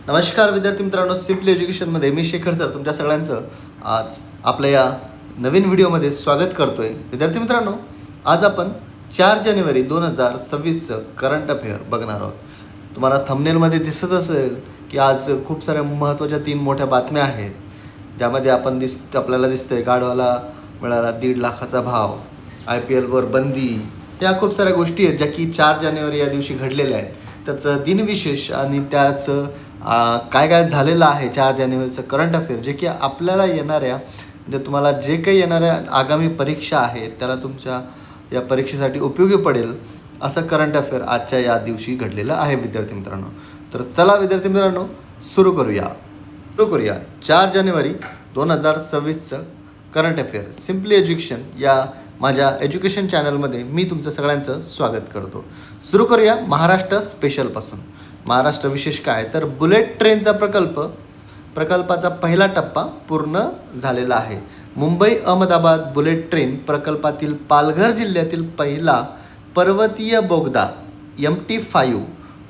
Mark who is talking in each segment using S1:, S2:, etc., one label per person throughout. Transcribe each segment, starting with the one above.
S1: नमस्कार विद्यार्थी मित्रांनो, सिम्पली एज्युकेशनमध्ये मी शेखर सर तुमच्या सगळ्यांचं आज आपल्या या नवीन व्हिडिओमध्ये स्वागत करतोय. विद्यार्थी मित्रांनो, आज आपण 4 जानेवारी 2026चं करंट अफेअर बघणार आहोत. तुम्हाला थंबनेलमध्ये दिसत असेल की आज खूप साऱ्या महत्त्वाच्या 3 मोठ्या बातम्या आहेत, ज्यामध्ये आपल्याला दिसतंय गाढवाला मिळाला 1.5 लाखाचा भाव, IPLवर बंदी, या खूप साऱ्या गोष्टी आहेत ज्या की 4 जानेवारी या दिवशी घडलेल्या आहेत. त्याचं दिनविशेष आणि त्याचं काय काय झालेलं आहे 4 जानेवारीचं करंट अफेअर, जे की आपल्याला येणाऱ्या म्हणजे तुम्हाला जे काही येणाऱ्या आगामी परीक्षा आहेत त्याला तुमच्या या परीक्षेसाठी उपयोगी पडेल असं करंट अफेअर आजच्या या दिवशी घडलेलं आहे विद्यार्थी मित्रांनो. तर चला विद्यार्थी मित्रांनो, सुरू करूया 4 जानेवारी 2026चं करंट अफेअर. सिम्पली एज्युकेशन या माझ्या एज्युकेशन चॅनलमध्ये मी तुमचं सगळ्यांचं स्वागत करतो. सुरू करूया महाराष्ट्र स्पेशलपासून. महाराष्ट्र विशेष काय तर बुलेट ट्रेनचा प्रकल्पाचा पहिला टप्पा पूर्ण झालेला आहे. मुंबई अहमदाबाद बुलेट ट्रेन प्रकल्पातील पालघर जिल्ह्यातील पहिला पर्वतीय बोगदा MT5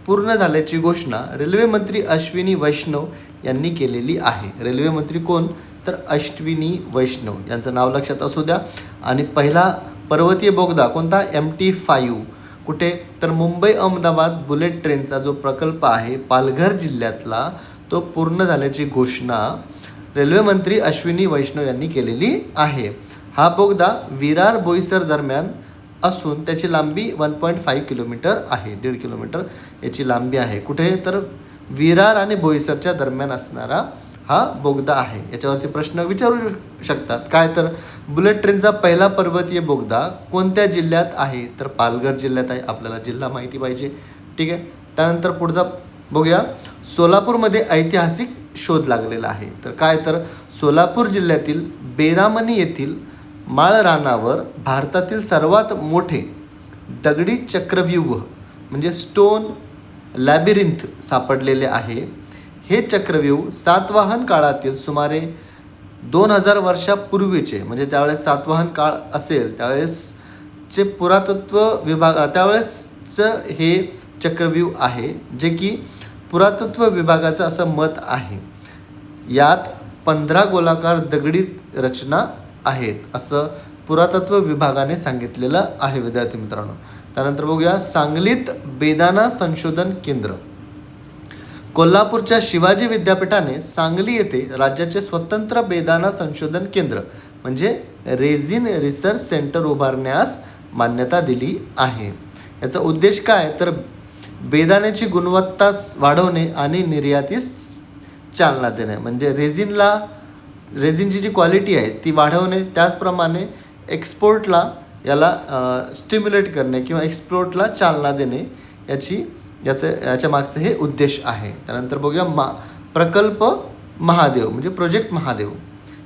S1: पूर्ण झाल्याची घोषणा रेल्वे मंत्री अश्विनी वैष्णव यांनी केलेली आहे. रेल्वे मंत्री कोण तर अश्विनी वैष्णव यांचं नाव लक्षात असू द्या. आणि पहिला पर्वतीय बोगदा कोणता MT5 कुठे तर मुंबई अहमदाबाद बुलेट ट्रेनचा जो प्रकल्प आहे पालघर जिल्ह्यातला तो पूर्ण झाल्याची घोषणा रेल्वे मंत्री अश्विनी वैष्णव यांनी केलेली आहे. हा बोगदा विरार बोईसर दरम्यान असून त्याची लांबी 1.5 किलोमीटर आहे. 1.5 किलोमीटर याची लांबी आहे. कुठे तर विरार आणि बोईसरच्या दरम्यान असणारा हा बोगदा आहे. याच्यावरती प्रश्न विचारू शकतात. काय तर बुलेट ट्रेनचा पहिला पर्वतीय बोगदा कोणत्या जिल्ह्यात आहे तर पालघर जिल्ह्यात आहे. आपल्याला जिल्हा माहिती पाहिजे, ठीक आहे. त्यानंतर पुढचा बघूया. सोलापूरमध्ये ऐतिहासिक शोध लागलेला आहे. तर काय तर सोलापूर जिल्ह्यातील बेरामणी येथील माळरानावर भारतातील सर्वात मोठे दगडी चक्रव्यूह म्हणजे स्टोन लॅबिरिंथ सापडलेले आहे. हे चक्रव्यूह सातवाहन काळातील सुमारे 2000 वर्षापूर्वीचे म्हणजे त्यावेळेस सातवाहन काळ असेल त्यावेळेसचे पुरातत्व विभाग त्यावेळेसचं हे चक्रव्यूह आहे, जे की पुरातत्व विभागाचं असं मत आहे. यात 15 गोलाकार दगडी रचना आहेत असं पुरातत्व विभागाने सांगितलेलं आहे विद्यार्थी मित्रांनो. त्यानंतर बघूया सांगलीत बेदाणा संशोधन केंद्र. कोल्हापूरच्या शिवाजी विद्यापीठाने सांगली येथे राज्याचे स्वतंत्र बेदाणा संशोधन केंद्र म्हणजे रेझिन रिसर्च सेंटर उभारण्यास मान्यता दिली आहे. याचा उद्देश काय तर बेदाण्याची गुणवत्ता वाढवणे आणि निर्यातीस चालना देणे. म्हणजे रेझिनची जी क्वालिटी आहे ती वाढवणे, त्याचप्रमाणे एक्सपोर्टला याला स्टिम्युलेट करणे किंवा एक्सपोर्टला चालना देणे याच्या मागचं हे उद्देश आहे. त्यानंतर बघूया प्रकल्प महादेव म्हणजे प्रोजेक्ट महादेव.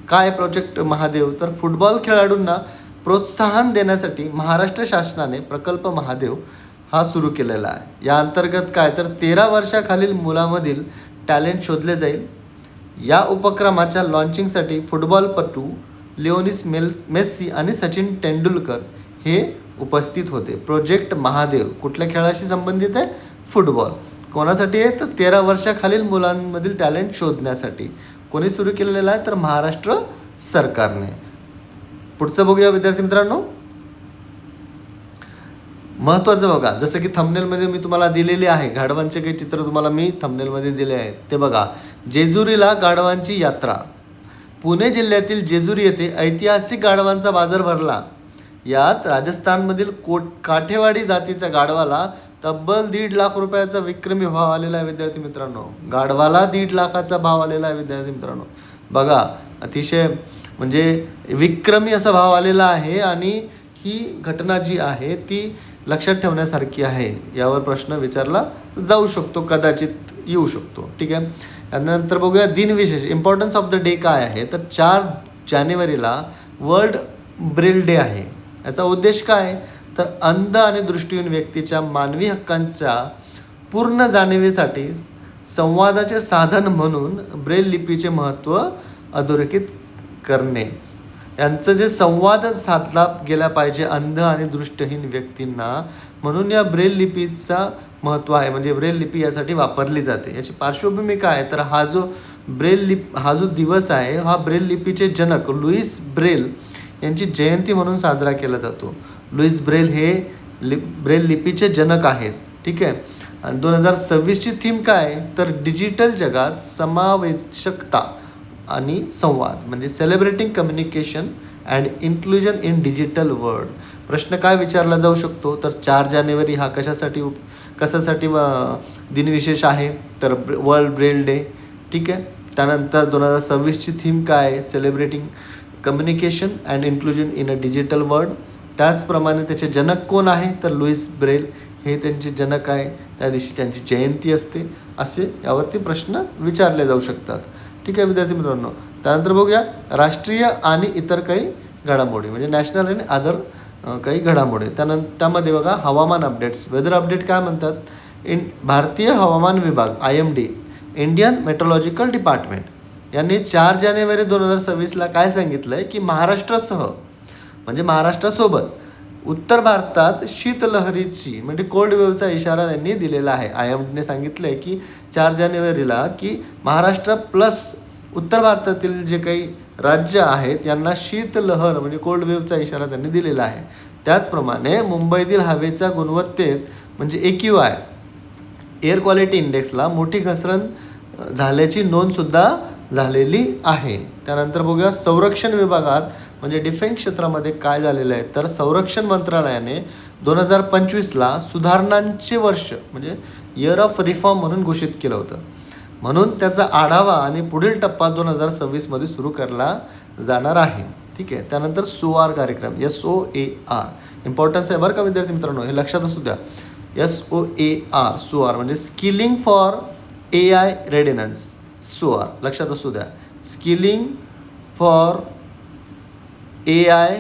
S1: काय प्रोजेक्ट महादेव तर फुटबॉल खेळाडूंना प्रोत्साहन देण्यासाठी महाराष्ट्र शासनाने प्रकल्प महादेव हा सुरू केलेला आहे. या अंतर्गत काय तर 13 वर्षाखालील मुलामधील टॅलेंट शोधले जाईल. या उपक्रमाच्या लॉन्चिंगसाठी फुटबॉलपटू लिओनिस मेस्सी आणि सचिन तेंडुलकर हे उपस्थित होते. प्रोजेक्ट महादेव कुठल्या खेळाशी संबंधित आहे? फुटबॉल. कोणासाठी आहे तर 13 वर्षाखालील मुलांमधील टॅलेंट शोधण्यासाठी. कोणी सुरू केलेलं आहे तर महाराष्ट्र सरकारने. पुढचं बघूया विद्यार्थी मित्रांनो. महत्त्वाचं बघा, जसं की थंबनेलमध्ये मी तुम्हाला दिलेले आहे गाढवांचे काही चित्र तुम्हाला मी थंबनेलमध्ये दिले आहेत ते बघा. जेजुरीला गाढवांची यात्रा. पुणे जिल्ह्यातील जेजुरी येथे ऐतिहासिक गाढवांचा बाजार भरला. यात राजस्थानमधील काठेवाडी जातीच्या गाढवाला तब्बल 1.5 लाख रुपयाचा विक्रमी भाव आलेला आहे विद्यार्थी मित्रांनो. गाढवाला 1.5 लाखाचा भाव आलेला आहे विद्यार्थी मित्रांनो. बघा, अतिशय म्हणजे विक्रमी असा भाव आलेला आहे आणि ही घटना जी आहे ती लक्षात ठेवण्यासारखी आहे. यावर प्रश्न विचारला जाऊ शकतो, कदाचित येऊ शकतो, ठीक आहे. त्यानंतर बघूया दिनविशेष. इम्पॉर्टन्स ऑफ द डे काय आहे तर 4 जानेवारीला वर्ल्ड ब्रेल डे आहे. याचा उद्देश काय तर अंध आणि दृष्टीहीन व्यक्तीच्या मानवी हक्कांच्या पूर्ण जाणीवेसाठी संवादाचे साधन म्हणून ब्रेल लिपीचे महत्त्व अधोरेखित करणे. यांचं जे संवाद साधला गेला पाहिजे अंध आणि दृष्टीहीन व्यक्तींना, म्हणून या ब्रेल लिपीचा महत्त्व आहे, म्हणजे ब्रेल लिपी यासाठी वापरली जाते. याची पार्श्वभूमी काय आहे तर हा जो दिवस आहे हा ब्रेल लिपीचे जनक लुईस ब्रेल यांची जयंती म्हणून साजरा केला जातो. लुईस ब्रेल हे ब्रेल लिपीचे जनक आहेत. ठीक आहे. आणि 2026ची थीम काय तर डिजिटल जगात समावेशकता आणि संवाद, म्हणजे celebrating communication and inclusion in digital world. प्रश्न काय विचारला जाऊ शकतो तर 4 जानेवारी हा कशासाठी दिनविशेष आहे तर वर्ल्ड ब्रेल डे. ठीक आहे. त्यानंतर 2026ची थीम काय आहे celebrating communication and inclusion in a digital world. त्याचप्रमाणे त्याचे जनक कोण आहे तर लुईस ब्रेल हे त्यांचे जनक आहे, त्या दिवशी त्यांची जयंती असते. असे यावरती प्रश्न विचारले जाऊ शकतात. ठीक आहे विद्यार्थी मित्रांनो. त्यानंतर बघूया राष्ट्रीय आणि इतर काही घडामोडी, म्हणजे नॅशनल आणि अदर काही घडामोडी. त्यामध्ये बघा हवामान अपडेट्स, वेदर अपडेट काय म्हणतात. भारतीय हवामान विभाग IMD इंडियन मेट्रोलॉजिकल डिपार्टमेंट यांनी 4 जानेवारी 2026ला काय सांगितलं आहे की महाराष्ट्रासह म्हणजे महाराष्ट्रासोबत उत्तर भारतात शीतलहरीची म्हणजे कोल्ड वेव्हचा इशारा त्यांनी दिलेला आहे. IMDने सांगितलं आहे की 4 जानेवारीला की महाराष्ट्र प्लस उत्तर भारतातील जे काही राज्य आहेत यांना शीतलहर म्हणजे कोल्ड वेव्हचा इशारा त्यांनी दिलेला आहे. त्याचप्रमाणे मुंबईतील हवेच्या गुणवत्तेत म्हणजे AQI एअर क्वालिटी इंडेक्सला मोठी घसरण झाल्याची नोंदसुद्धा झालेली आहे. त्यानंतर बघूया संरक्षण विभागात म्हणजे डिफेन्स क्षेत्रामध्ये काय झालेलं आहे तर संरक्षण मंत्रालयाने 2025ला सुधारणांचे वर्ष म्हणजे इयर ऑफ रिफॉर्म म्हणून घोषित केलं होतं. म्हणून त्याचा आढावा आणि पुढील टप्पा 2026मध्ये सुरू केला जाणार आहे. ठीक आहे. त्यानंतर SOAR कार्यक्रम SOAR इम्पॉर्टन्स आहे बरं का विद्यार्थी मित्रांनो, हे लक्षात असू द्या. SOAR म्हणजे स्किलिंग फॉर AI रेडिनन्स. SOAR लक्षात असू द्या, स्किलिंग फॉर AI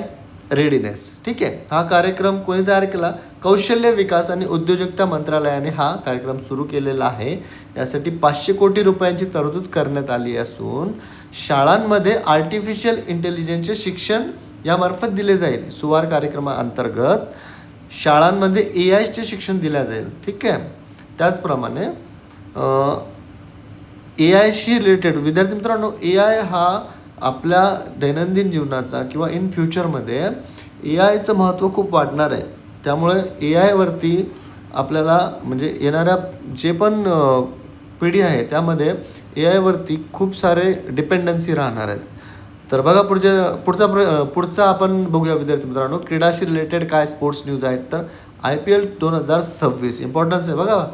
S1: रेडिनेस. ठीक आहे. हा कार्यक्रम कोणी तयार केला कौशल्य विकास आणि उद्योजकता मंत्रालयाने हा कार्यक्रम सुरू केलेला आहे. यासाठी 500 कोटी रुपयांची तरतूद करण्यात आली असून शाळांमध्ये आर्टिफिशियल इंटेलिजन्सचे शिक्षण यामार्फत दिले जाईल. SOAR कार्यक्रमाअंतर्गत शाळांमध्ये AIचे शिक्षण दिले जाईल. ठीक आहे. त्याचप्रमाणे AIशी रिलेटेड विद्यार्थी मित्रांनो AI हा आपल्या दैनंदिन जीवनाचा किंवा इन फ्युचरमध्ये AIचं महत्त्व खूप वाढणार आहे. त्यामुळे AIवरती आपल्याला म्हणजे येणाऱ्या जे पण पिढी आहे त्यामध्ये AIवरती खूप सारे डिपेंडन्सी राहणार आहेत. तर बघा पुढचा आपण बघूया विद्यार्थी मित्रांनो, क्रीडाशी रिलेटेड काय स्पोर्ट्स न्यूज आहेत तर IPL 2026 इम्पॉर्टन्स आहे बघा.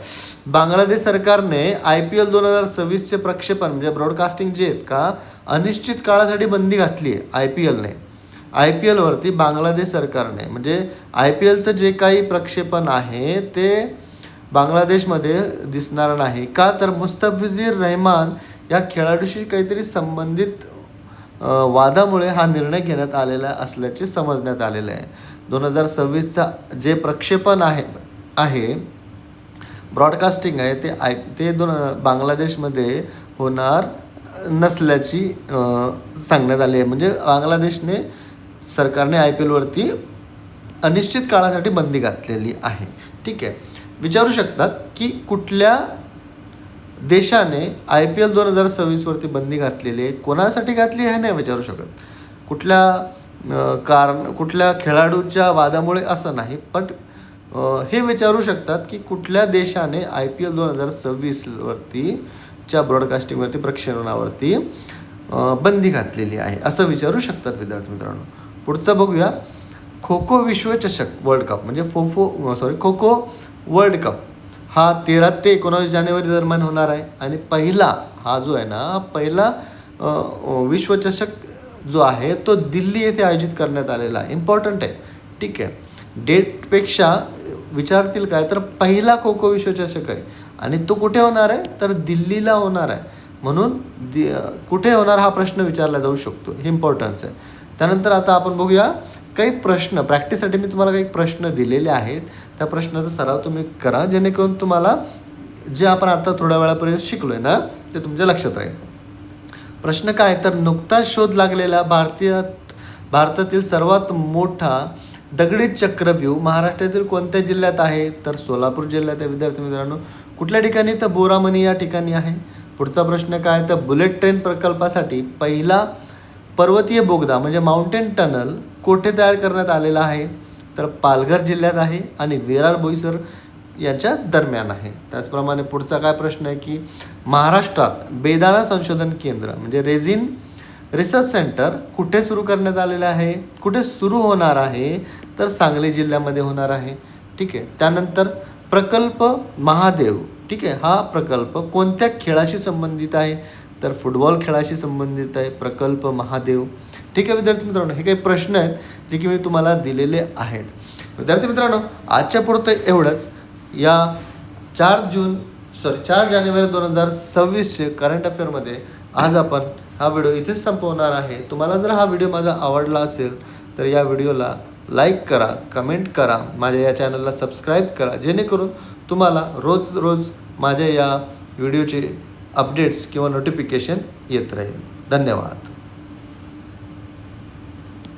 S1: बांगलादेश सरकारने IPL 2026चे प्रक्षेपण म्हणजे ब्रॉडकास्टिंग जे आहेत का अनिश्चित काळासाठी बंदी घातली आहे IPLने. IPLवरती बांगलादेश सरकारने म्हणजे IPLचं जे काही प्रक्षेपण आहे ते बांगलादेशमध्ये दिसणार नाही का तर मुस्तफिझुर रहमान या खेळाडूशी काहीतरी संबंधित वादामुळे हा निर्णय घेण्यात आलेला असल्याचे समजण्यात आलेले आहे. 2026चा जे प्रक्षेपण आहे ब्रॉडकास्टिंग आहे ते बांगलादेशमध्ये होणार नसल्याची सांगण्यात आली आहे. म्हणजे बांगलादेशने सरकारने IPLवरती अनिश्चित काळासाठी बंदी घातलेली आहे. ठीक आहे. विचारू शकतात की कुठल्या देशाने IPL 2026वरती बंदी घातलेली आहे, कोणासाठी घातली हे नाही विचारू शकत. कुठल्या खेळाडूच्या वादामुळे असं नाही, पण हे विचारू शकतात की कुठल्या देशाने IPL 2026वरती च्या ब्रॉडकास्टिंगवरती प्रक्षेपणावरती बंदी घातलेली आहे असं विचारू शकतात विद्यार्थी मित्रांनो. पुढचं बघूया खो खो विश्वचषक वर्ल्ड कप म्हणजे खो खो वर्ल्ड कप हा 13 ते 19 जानेवारी दरम्यान होणार आहे. आणि पहिला विश्वचषक जो आहे तो दिल्ली येथे आयोजित करण्यात आलेला आहे. इम्पॉर्टंट आहे. ठीक आहे. डेटपेक्षा विचारतील काय तर पहिला खो खो विश्वचषक आहे आणि तो कुठे होणार आहे तर दिल्लीला होणार आहे. म्हणून कुठे होणार हा प्रश्न विचारला जाऊ शकतो, हे इम्पॉर्टन्स आहे. त्यानंतर आता आपण बघूया काही प्रश्न प्रॅक्टिससाठी मी तुम्हाला काही प्रश्न दिलेले आहेत. त्या प्रश्नाचा सराव तुम्ही करा जेणेकरून तुम्हाला जे आपण आता थोड्या वेळापर्यंत शिकलो आहे ना ते तुमच्या लक्षात राहील. प्रश्न काय तर नुकताच शोध लागलेला भारतातील सर्वात मोठा दगडी चक्रव्यूह महाराष्ट्रातील कोणत्या जिल्ह्यात आहे? तर सोलापूर जिल्ह्यात आहे विद्यार्थी मित्रांनो. कुठल्या ठिकाणी? तर बोरामणी या ठिकाणी आहे. पुढचा प्रश्न काय? तर बुलेट ट्रेन प्रकल्पासाठी पहिला पर्वतीय बोगदा म्हणजे माउंटेन टनल कोठे तयार करण्यात आलेला आहे? तर पालघर जिल्ह्यात आहे आणि विरार बोईसर यांच्या दरम्यान आहे. त्याचप्रमाणे पुढचा काय प्रश्न आहे की महाराष्ट्रात बेदाणा संशोधन केंद्र म्हणजे रेझिन रिसर्च सेंटर कुठे सुरू करण्यात आलेलं आहे? कुठे सुरू होणार आहे? तर सांगली जिल्ह्यामध्ये होणार आहे. ठीक आहे. त्यानंतर प्रकल्प महादेव. ठीक आहे. हा प्रकल्प कोणत्या खेळाशी संबंधित आहे? तर फुटबॉल खेळाशी संबंधित आहे प्रकल्प महादेव. ठीक आहे विद्यार्थी मित्रांनो, हे काही प्रश्न आहेत जे की मी तुम्हाला दिलेले आहेत. विद्यार्थी मित्रांनो, आजच्या पुरतं एवढंच. या 4 जानेवारी 2026चे करंट अफेअरमध्ये आज आपण हा व्हिडिओ इथेच संपवणार आहे. तुम्हाला जर हा व्हिडिओ माझा आवडला असेल तर या व्हिडिओला लाईक करा, कमेंट करा, माझ्या या चॅनलला सबस्क्राईब करा, जेणेकरून तुम्हाला रोज माझ्या या व्हिडिओचे अपडेट्स किंवा नोटिफिकेशन येत राहील. धन्यवाद.